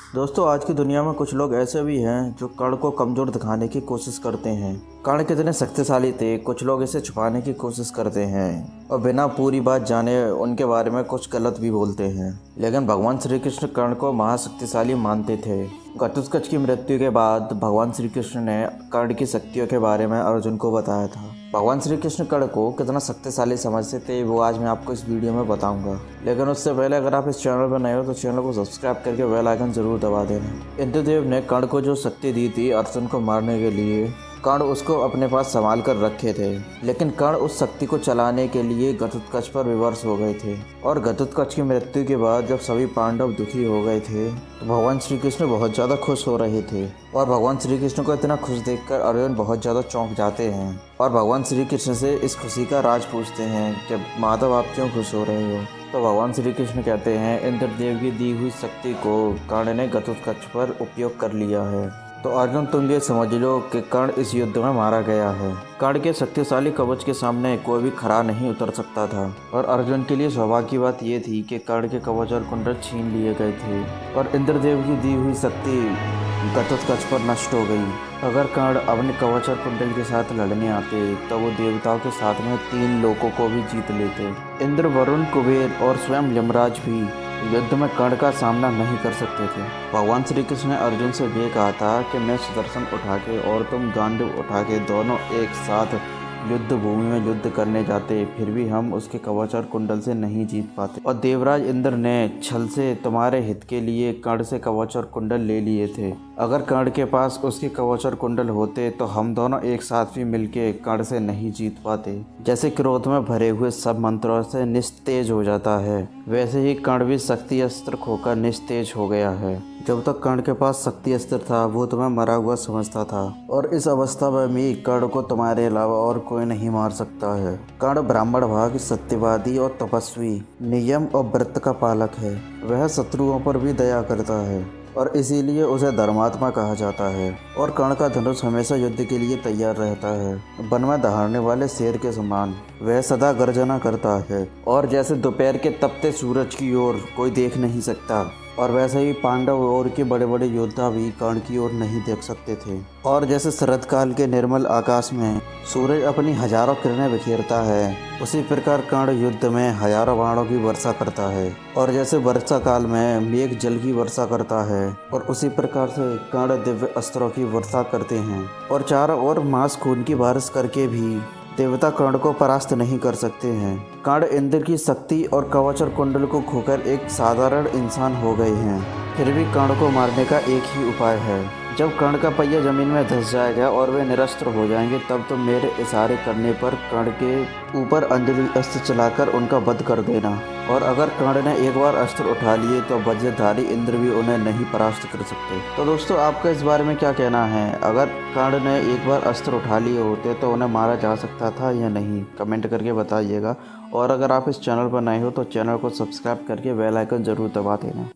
दोस्तों, आज की दुनिया में कुछ लोग ऐसे भी हैं जो कर्ण को कमज़ोर दिखाने की कोशिश करते हैं। कर्ण कितने शक्तिशाली थे, कुछ लोग इसे छुपाने की कोशिश करते हैं और बिना पूरी बात जाने उनके बारे में कुछ गलत भी बोलते हैं। लेकिन भगवान श्री कृष्ण कर्ण को महाशक्तिशाली मानते थे। घटोत्कच की मृत्यु के बाद भगवान श्री कृष्ण ने कर्ण की शक्तियों के बारे में अर्जुन को बताया था। भगवान श्री कृष्ण कर्ण को कितना शक्तिशाली समझते थे वो आज मैं आपको इस वीडियो में बताऊंगा। लेकिन उससे पहले अगर आप इस चैनल पर नए हो तो चैनल को सब्सक्राइब करके बेल आइकन जरूर दबा देना। इंद्रदेव ने कर्ण को जो शक्ति दी थी अर्जुन को मारने के लिए, कर्ण उसको अपने पास संभाल कर रखे थे। लेकिन कर्ण उस शक्ति को चलाने के लिए घटोत्कच पर विवश हो गए थे। और घटोत्कच की मृत्यु के बाद जब सभी पांडव दुखी हो गए थे तो भगवान श्री कृष्ण बहुत ज़्यादा खुश हो रहे थे। और भगवान श्री कृष्ण को इतना खुश देखकर अर्जुन बहुत ज़्यादा चौंक जाते हैं और भगवान श्री कृष्ण से इस खुशी का राज पूछते हैं कि माधव आप क्यों खुश हो रहे हो। तो भगवान श्री कृष्ण कहते हैं इंद्रदेव की दी हुई शक्ति को कर्ण ने घटोत्कच पर उपयोग कर लिया है। तो अर्जुन तुम ये समझ लो कि कर्ण इस युद्ध में मारा गया है। कर्ण के शक्तिशाली कवच के सामने कोई भी खड़ा नहीं उतर सकता था। और अर्जुन के लिए सौभाग्य की बात यह थी कि कर्ण के कवच और कुंडल छीन लिए गए थे और इंद्रदेव की दी हुई शक्ति घटोत्कच पर नष्ट हो गई। अगर कर्ण अपने कवच और कुंडल के साथ लड़ने आते तो वो देवताओं के साथ में 3 लोकों को भी जीत लेते। इंद्र, वरुण, कुबेर और स्वयं यमराज भी युद्ध में कर्ण का सामना नहीं कर सकते थे। भगवान श्री कृष्ण ने अर्जुन से ये कहा था कि मैं सुदर्शन उठा के और तुम गांडीव उठा के दोनों एक साथ युद्ध भूमि में युद्ध करने जाते, फिर भी हम उसके कवच और कुंडल से नहीं जीत पाते। और देवराज इंद्र ने छल से तुम्हारे हित के लिए कर्ण से कवच और कुंडल ले लिए थे। अगर कर्ण के पास उसके कवच और कुंडल होते तो हम दोनों एक साथ भी मिलके कर्ण से नहीं जीत पाते। जैसे क्रोध में भरे हुए सब मंत्रों से निस्तेज हो जाता है, वैसे ही कर्ण भी शक्ति अस्त्र खोकर निस्तेज हो गया है। जब तक कर्ण के पास शक्ति अस्त्र था वो तुम्हें मरा हुआ समझता था और इस अवस्था में भी कर्ण को तुम्हारे अलावा और कोई नहीं मार सकता है। कर्ण ब्राह्मण भाग, सत्यवादी और तपस्वी, नियम और व्रत का पालक है। वह शत्रुओं पर भी दया करता है और इसीलिए उसे धर्मात्मा कहा जाता है। और कर्ण का धनुष हमेशा युद्ध के लिए तैयार रहता है। वन में दहाड़ने वाले शेर के समान वह सदा गर्जना करता है और जैसे दोपहर के तपते सूरज की ओर कोई देख नहीं सकता और वैसे ही पांडव और के बड़े बड़े योद्धा भी कर्ण की ओर नहीं देख सकते थे। और जैसे शरद काल के निर्मल आकाश में सूरज अपनी हजारों किरणें बिखेरता है, उसी प्रकार कर्ण युद्ध में हजारों बाणों की वर्षा करता है। और जैसे वर्षा काल में मेघ जल की वर्षा करता है और उसी प्रकार से कर्ण दिव्य अस्त्रों की वर्षा करते हैं। और चारों ओर मांस खून की बारिश करके भी देवता कर्ण को परास्त नहीं कर सकते हैं। कर्ण इंद्र की शक्ति और कवच और कुंडल को खोकर एक साधारण इंसान हो गए हैं। फिर भी कर्ण को मारने का एक ही उपाय है। जब कर्ण का पहिया जमीन में धंस जाएगा और वे निरस्त्र हो जाएंगे तब तो मेरे इशारे करने पर कर्ण के ऊपर अंजलि अस्त्र चलाकर उनका वध कर देना। और अगर कर्ण ने एक बार अस्त्र उठा लिए तो वज्रधारी इंद्र भी उन्हें नहीं परास्त कर सकते। तो दोस्तों, आपका इस बारे में क्या कहना है? अगर कर्ण ने एक बार अस्त्र उठा लिए होते तो उन्हें मारा जा सकता था या नहीं? कमेंट करके बताइएगा। और अगर आप इस चैनल पर नए हो तो चैनल को सब्सक्राइब करके बेल आइकन ज़रूर दबा देना।